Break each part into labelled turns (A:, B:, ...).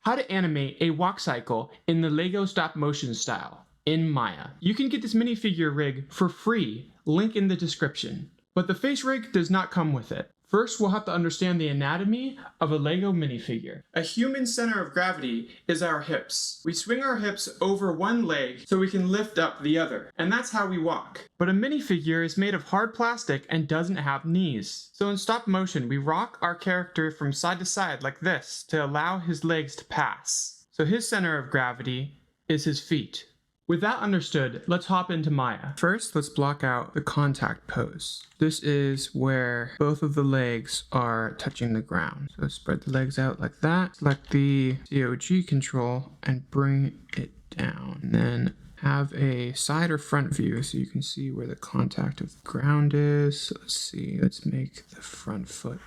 A: How to animate a walk cycle in the Lego stop motion style in Maya. You can get this minifigure rig for free, link in the description. But the face rig does not come with it. First, we'll have to understand the anatomy of a Lego minifigure. A human center of gravity is our hips. We swing our hips over one leg so we can lift up the other, and that's how we walk. But a minifigure is made of hard plastic and doesn't have knees. So in stop motion, we rock our character from side to side like this to allow his legs to pass. So his center of gravity is his feet. With that understood, let's hop into Maya. First, let's block out the contact pose. This is where both of the legs are touching the ground. So spread the legs out like that. Select the COG control and bring it down. And then have a side or front view so you can see where the contact of the ground is. So let's see, let's make the front foot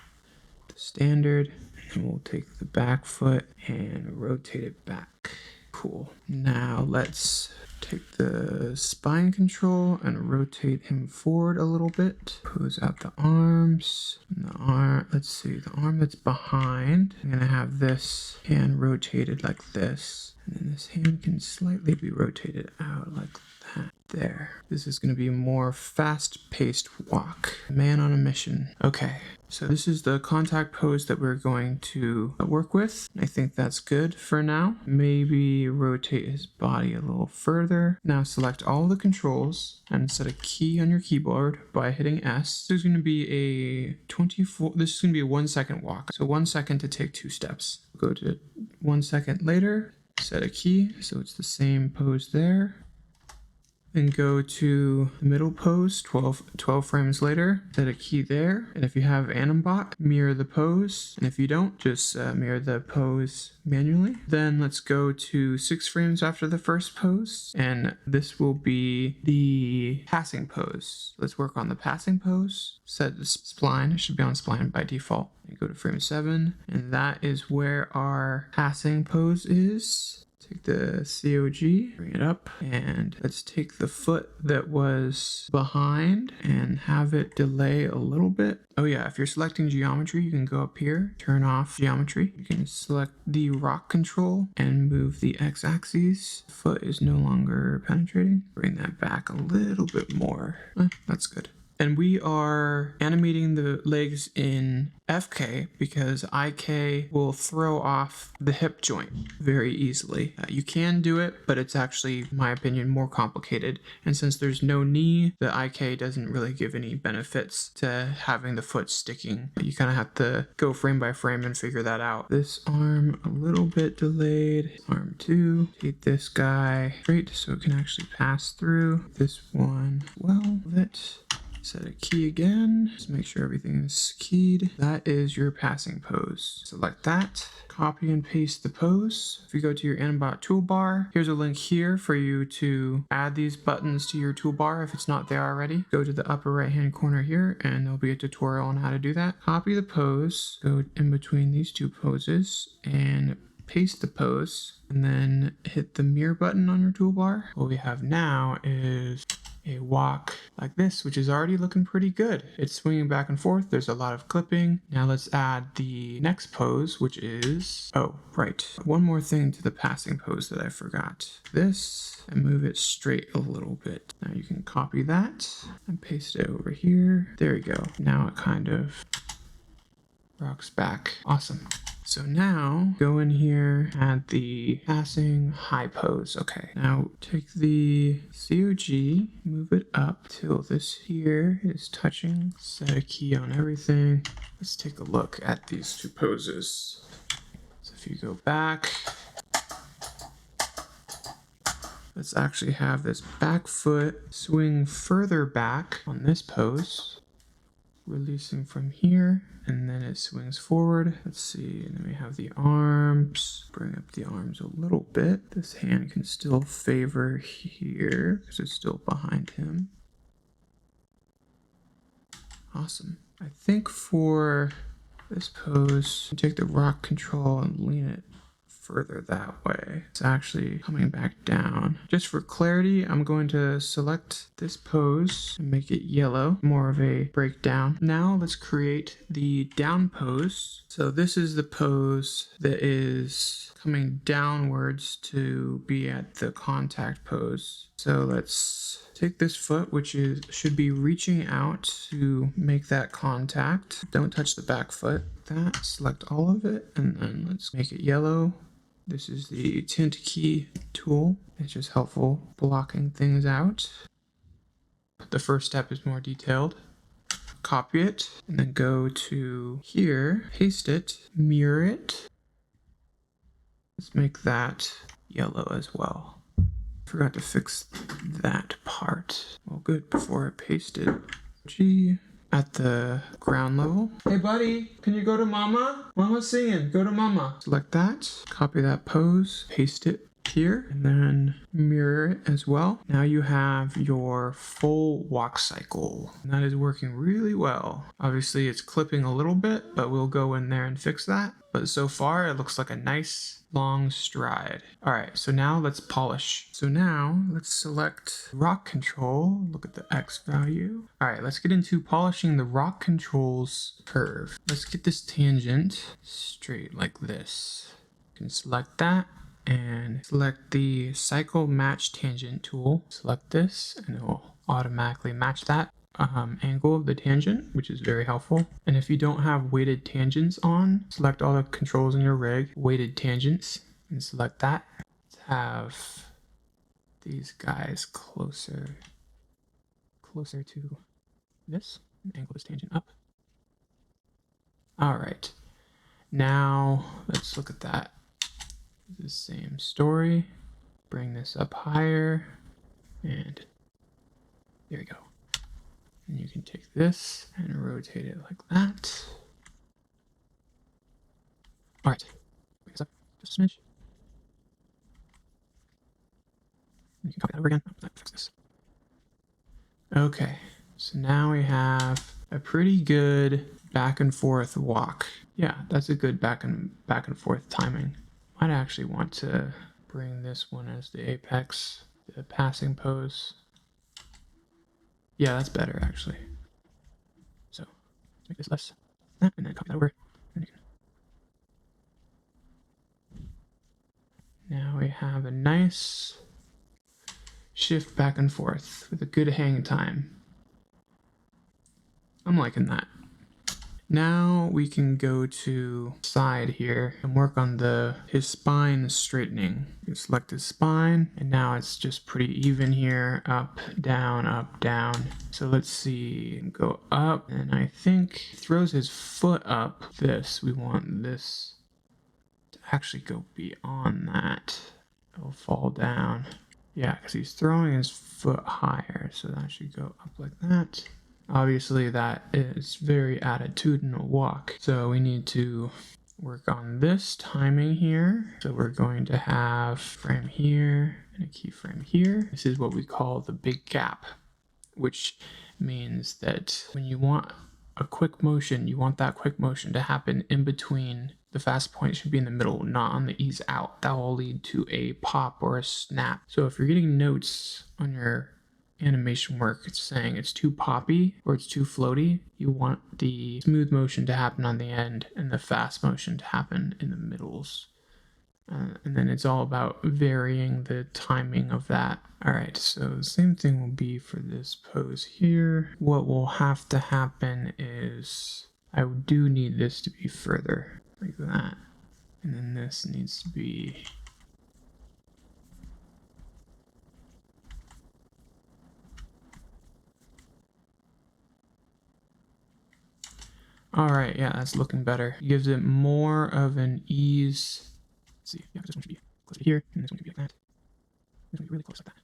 A: the standard. And we'll take the back foot and rotate it back. Cool. Now let's take the spine control and rotate him forward a little bit. Pose out the arms. And the arm, let's see, the arm that's behind. I'm gonna have this hand rotated like this. And then this hand can slightly be rotated out like that. There. This is gonna be a more fast-paced walk. Man on a mission. Okay. So this is the contact pose that we're going to work with. I think that's good for now. Maybe rotate his body a little further. Now select all the controls and set a key on your keyboard by hitting S. This is going to be a 1 second walk. So 1 second to take 2 steps. Go to 1 second later, set a key. So it's the same pose there. Then go to the middle pose, 12 frames later, set a key there. And if you have Animbot, mirror the pose. And if you don't, just mirror the pose manually. Then let's go to 6 frames after the first pose. And this will be the passing pose. Let's work on the passing pose. Set the spline, it should be on spline by default. And go to frame 7. And that is where our passing pose is. Take the COG, bring it up, and let's take the foot that was behind and have it delay a little bit. Oh yeah, if you're selecting geometry, you can go up here, turn off geometry. You can select the rock control and move the x-axis. Foot is no longer penetrating. Bring that back a little bit more. That's good. And we are animating the legs in FK because IK will throw off the hip joint very easily. You can do it, but it's actually, in my opinion, more complicated. And since there's no knee, the IK doesn't really give any benefits to having the foot sticking. You kind of have to go frame by frame and figure that out. This arm a little bit delayed. Arm 2. Take this guy straight so it can actually pass through. This one, well, that. Set a key again, just make sure everything is keyed. That is your passing pose. Select that, copy and paste the pose. If you go to your Animbot toolbar, here's a link here for you to add these buttons to your toolbar if it's not there already. Go to the upper right hand corner here and there'll be a tutorial on how to do that. Copy the pose, go in between these two poses and paste the pose and then hit the mirror button on your toolbar. What we have now is a walk like this, which is already looking pretty good. It's swinging back and forth. There's a lot of clipping. Now let's add the next pose, which is, oh, right. One more thing to the passing pose that I forgot. This, and move it straight a little bit. Now you can copy that and paste it over here. There we go. Now it kind of rocks back. Awesome. So now go in here, add the passing high pose. Okay, now take the COG, move it up till this here is touching. Set a key on everything. Let's take a look at these two poses. So if you go back, let's actually have this back foot swing further back on this pose. Releasing from here, and then it swings forward. Let's see, and then we have the arms. Bring up the arms a little bit. This hand can still favor here because it's still behind him. Awesome. I think for this pose, take the rock control and lean it further that way. It's actually coming back down. Just for clarity, I'm going to select this pose and make it yellow, more of a breakdown. Now let's create the down pose. So this is the pose that is coming downwards to be at the contact pose. So let's take this foot, which should be reaching out to make that contact. Don't touch the back foot. Select all of it, and then let's make it yellow. This is the tint key tool. It's just helpful blocking things out. The first step is more detailed. Copy it, and then go to here, paste it, mirror it. Let's make that yellow as well. Forgot to fix that part. Well, good, before I paste it. G at the ground level. Hey buddy, can you go to mama? Mama's singing, go to mama. Select that, copy that pose, paste it here, and then mirror it as well. Now you have your full walk cycle. And that is working really well. Obviously it's clipping a little bit, but we'll go in there and fix that. But so far it looks like a nice long stride. All right, so now let's polish. So now let's select rock control, look at the X value. All right, let's get into polishing the rock controls curve. Let's get this tangent straight like this. You can select that and select the cycle match tangent tool. Select this and it will automatically match that angle of the tangent, which is very helpful. And if you don't have weighted tangents on, select all the controls in your rig, weighted tangents, and select that. Let's have these guys closer to this, and angle this tangent up. All right, now let's look at that. The same story. Bring this up higher, and there we go. And you can take this and rotate it like that. All right, bring this up just a smidge. And you can copy that over again. Oh, fix this. Okay, so now we have a pretty good back and forth walk. Yeah, that's a good back and forth timing. Might actually want to bring this one as the apex, the passing pose. Yeah, that's better actually. So let's make this less, and then copy that over. And now we have a nice shift back and forth with a good hang time. I'm liking that. Now we can go to side here and work on his spine straightening. You select his spine, and now it's just pretty even here, up, down. So let's see, go up, and I think he throws his foot up. We want this to actually go beyond that. It'll fall down. Yeah, because he's throwing his foot higher, so that should go up like that. Obviously that is very attitudinal walk, so we need to work on this timing here. So we're going to have frame here and a keyframe here. This is what we call the big gap, which means that when you want a quick motion, you want that quick motion to happen in between. The fast point should be in the middle, not on the ease out. That will lead to a pop or a snap. So if you're getting notes on your animation work, it's saying it's too poppy or it's too floaty, you want the smooth motion to happen on the end and the fast motion to happen in the middles. And then it's all about varying the timing of that. All right, so the same thing will be for this pose here. What will have to happen is I do need this to be further like that. And then this needs to be all right, yeah, that's looking better. It gives it more of an ease. Let's see, yeah, this one should be close to here, and this one should be like that. This one should be really close like that.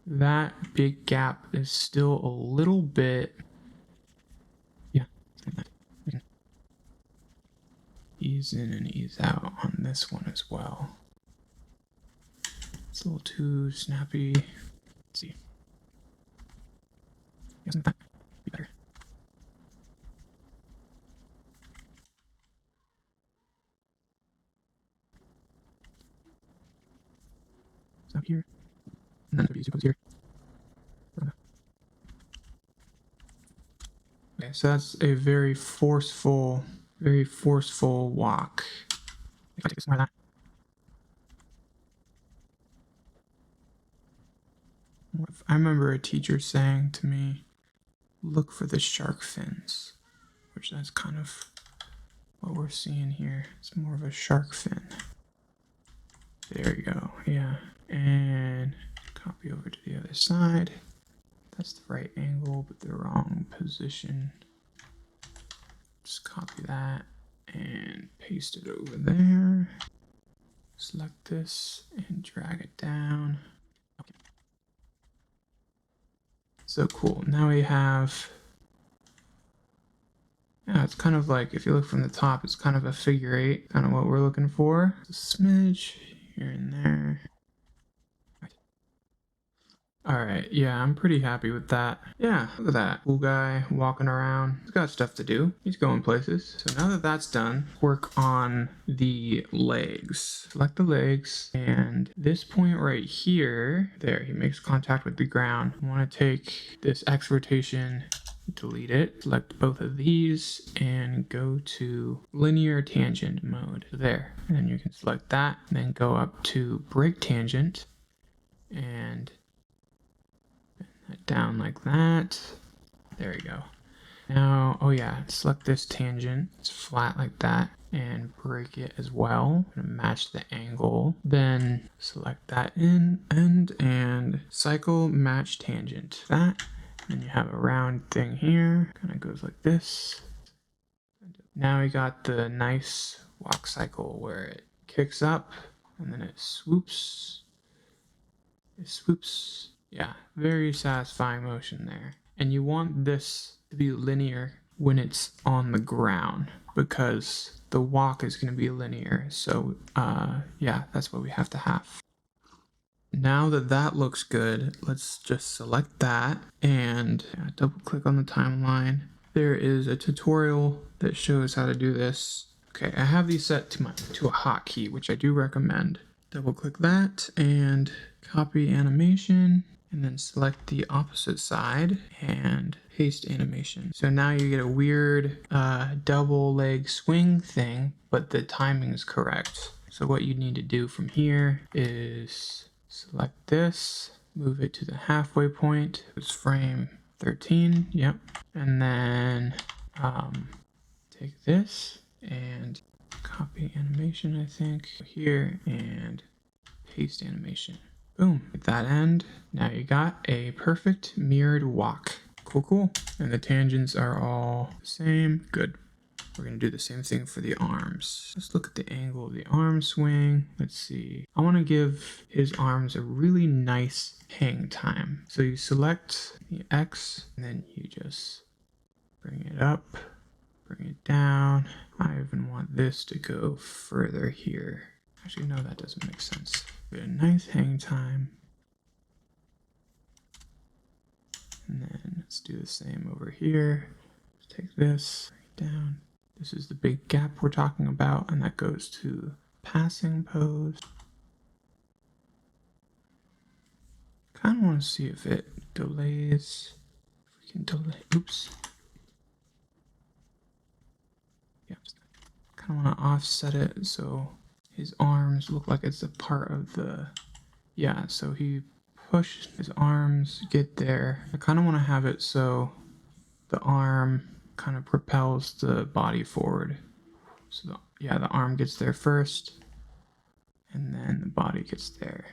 A: That big gap is still a little bit, yeah, like that. We can ease in and ease out on this one as well. It's a little too snappy. Let's see. Yeah, something like that. Be better. So here, and then it goes here. Okay, so that's a very forceful very forceful walk. If I take some more of that. I remember a teacher saying to me, look for the shark fins, which that's kind of what we're seeing here. It's more of a shark fin. There you go. Yeah. And copy over to the other side. That's the right angle, but the wrong position. Just copy that and paste it over there. Select this and drag it down. Okay. So cool. Now we have, yeah, it's kind of like, if you look from the top, it's kind of a figure eight, kind of what we're looking for. A smidge here and there. All right, yeah, I'm pretty happy with that. Yeah, look at that. Cool guy walking around. He's got stuff to do. He's going places. So now that that's done, work on the legs. Select the legs, and this point right here, there, he makes contact with the ground. I want to take this X rotation, delete it, select both of these, and go to linear tangent mode. There, and then you can select that, and then go up to break tangent, and down like that. There we go. Now, oh yeah, select this tangent. It's flat like that, and break it as well and match the angle. Then select that end and cycle match tangent. That, and you have a round thing here. Kind of goes like this. Now we got the nice walk cycle where it kicks up and then it swoops. It swoops. Yeah, very satisfying motion there. And you want this to be linear when it's on the ground because the walk is going to be linear. So yeah, that's what we have to have. Now that that looks good, let's just select that and double click on the timeline. There is a tutorial that shows how to do this. Okay, I have these set to a hotkey, which I do recommend. Double click that and copy animation, and then select the opposite side and paste animation. So now you get a weird double leg swing thing, but the timing is correct. So what you need to do from here is select this, move it to the halfway point. It's frame 13, yep. And then take this and copy animation, I think, here, and paste animation. Boom. At that end, now you got a perfect mirrored walk. Cool, cool. And the tangents are all the same. Good. We're going to do the same thing for the arms. Let's look at the angle of the arm swing. Let's see. I want to give his arms a really nice hang time. So you select the X, and then you just bring it up, bring it down. I even want this to go further here. Actually, no, that doesn't make sense. Get a nice hang time. And then let's do the same over here. Let's take this down. This is the big gap we're talking about, and that goes to passing pose. Kind of want to see if it delays. If we can delay. Oops. Yeah, kind of want to offset it so his arms look like it's a part of the, yeah, so he pushed his arms, get there. I kind of want to have it so the arm kind of propels the body forward. So the arm gets there first, and then the body gets there.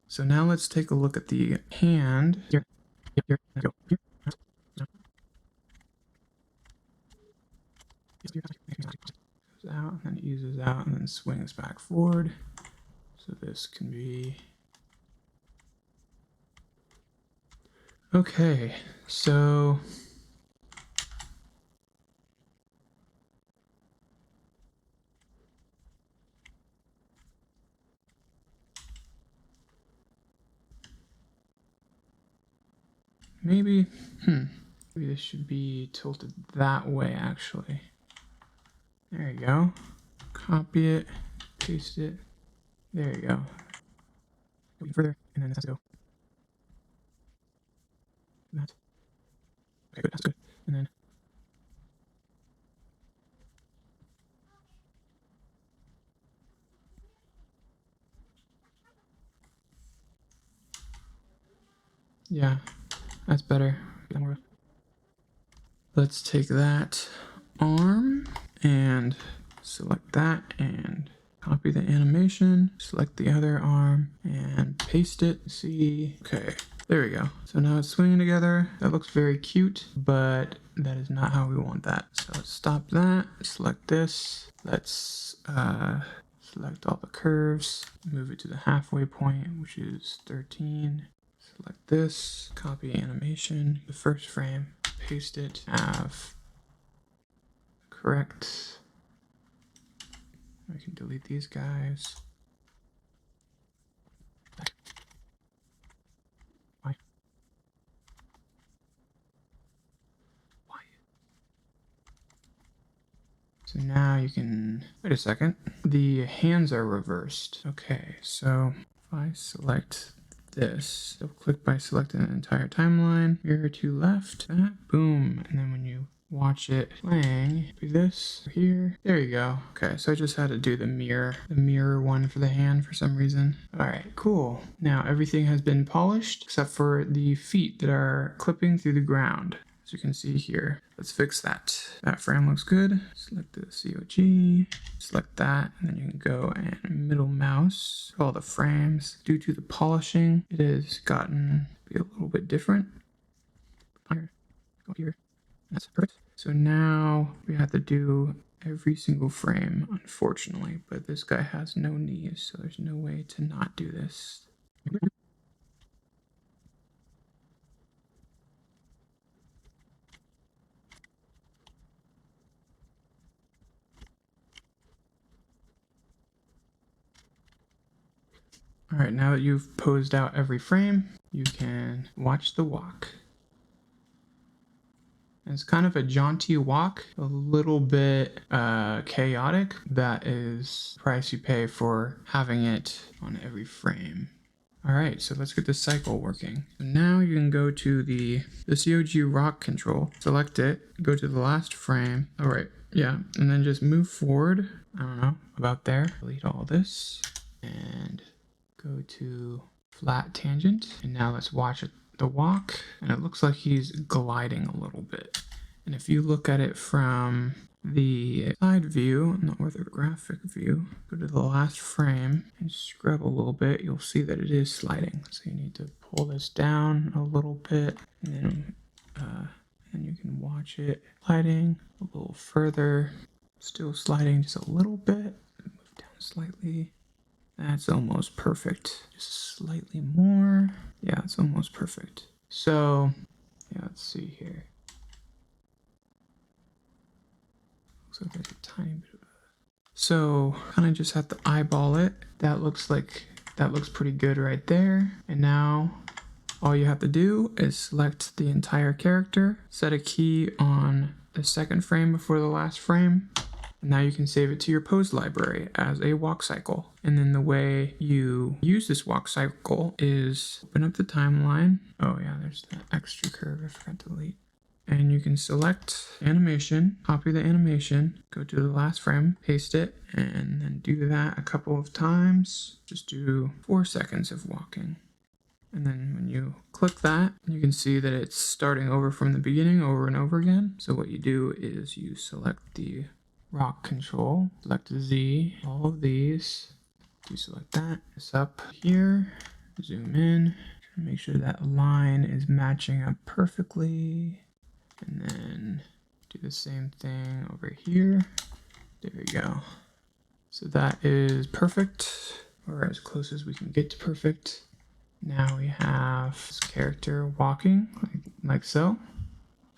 A: So now let's take a look at the hand. Here, go. Here. Goes out, and then it uses out, and then swings back forward. So this can be... Okay, so... Maybe this should be tilted that way, actually. There you go. Copy it, paste it. There you go. Go further, and then this has to go that. Okay, good, that's good. And then yeah, that's better. Let's take that arm and select that and copy the animation, select the other arm and paste it. See, okay, there we go. So now it's swinging together. That looks very cute, but that is not how we want that. So let's stop that, select this. Let's select all the curves, move it to the halfway point, which is 13. Select this, copy animation, the first frame, paste it, have correct. We can delete these guys. Why? So now you can, wait a second. The hands are reversed. Okay, so if I select this, double click by selecting the entire timeline, mirror to left, that, boom. And then when you watch it playing, do this here, there you go. Okay, so I just had to do the mirror one for the hand for some reason. All right, cool. Now everything has been polished except for the feet that are clipping through the ground. As you can see here, let's fix that. That frame looks good. Select the COG, select that, and then you can go and middle mouse all the frames. Due to the polishing, it has gotten to be a little bit different. Here, go here, that's perfect. So now we have to do every single frame, unfortunately, but this guy has no knees, so there's no way to not do this. All right, now that you've posed out every frame, you can watch the walk. It's kind of a jaunty walk, a little bit chaotic. That is the price you pay for having it on every frame. All right, so let's get the cycle working. So now you can go to the COG rock control, select it, go to the last frame. All right, yeah, and then just move forward. I don't know, about there. Delete all this and go to flat tangent. And now let's watch it, the walk. And it looks like he's gliding a little bit. And if you look at it from the side view, not orthographic view, go to the last frame and scrub a little bit, you'll see that it is sliding. So you need to pull this down a little bit, and then you can watch it sliding a little further, still sliding just a little bit, move down slightly. That's almost perfect. Just slightly more. Yeah, it's almost perfect. So, yeah, let's see here. Looks like there's a tiny bit of so kind of just have to eyeball it. That looks pretty good right there. And now all you have to do is select the entire character, set a key on the second frame before the last frame. And now you can save it to your pose library as a walk cycle. And then the way you use this walk cycle is open up the timeline. Oh yeah, there's that extra curve I forgot to delete. And you can select animation, copy the animation, go to the last frame, paste it, and then do that a couple of times. Just do 4 seconds of walking. And then when you click that, you can see that it's starting over from the beginning over and over again. So what you do is you select the rock control, select Z, all of these, deselect that, it's up here, zoom in, make sure that line is matching up perfectly. And then do the same thing over here. There we go. So that is perfect, or as close as we can get to perfect. Now we have this character walking like so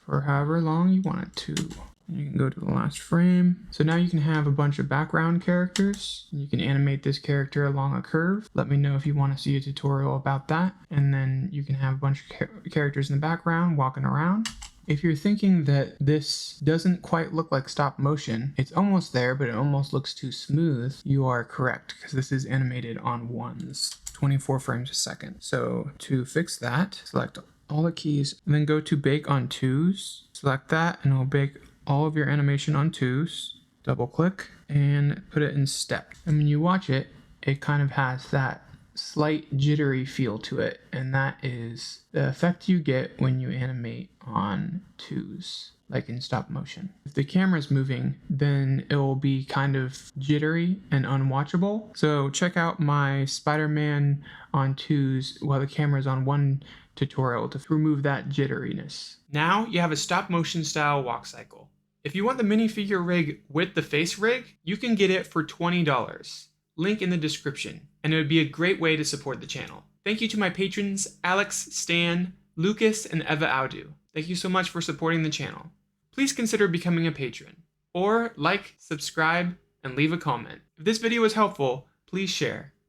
A: for however long you want it to. And you can go to the last frame. So now you can have a bunch of background characters. You can animate this character along a curve. Let me know if you want to see a tutorial about that. And then you can have a bunch of characters in the background walking around. If you're thinking that this doesn't quite look like stop motion, it's almost there, but it almost looks too smooth, you are correct, because this is animated on ones, 24 frames a second. So to fix that, select all the keys, and then go to bake on twos. Select that and it'll bake all of your animation on twos. Double click and put it in step. And when you watch it, it kind of has that slight jittery feel to it, and that is the effect you get when you animate on twos, like in stop motion. If the camera's moving, then it will be kind of jittery and unwatchable. So check out my Spider-Man on twos while the camera's on one tutorial to remove that jitteriness. Now you have a stop motion style walk cycle. If you want the minifigure rig with the face rig, you can get it for $20. Link in the description, and it would be a great way to support the channel. Thank you to my patrons Alex, Stan, Lucas, and Eva Audu. Thank you so much for supporting the channel. Please consider becoming a patron, or like, subscribe, and leave a comment. If this video was helpful, please share.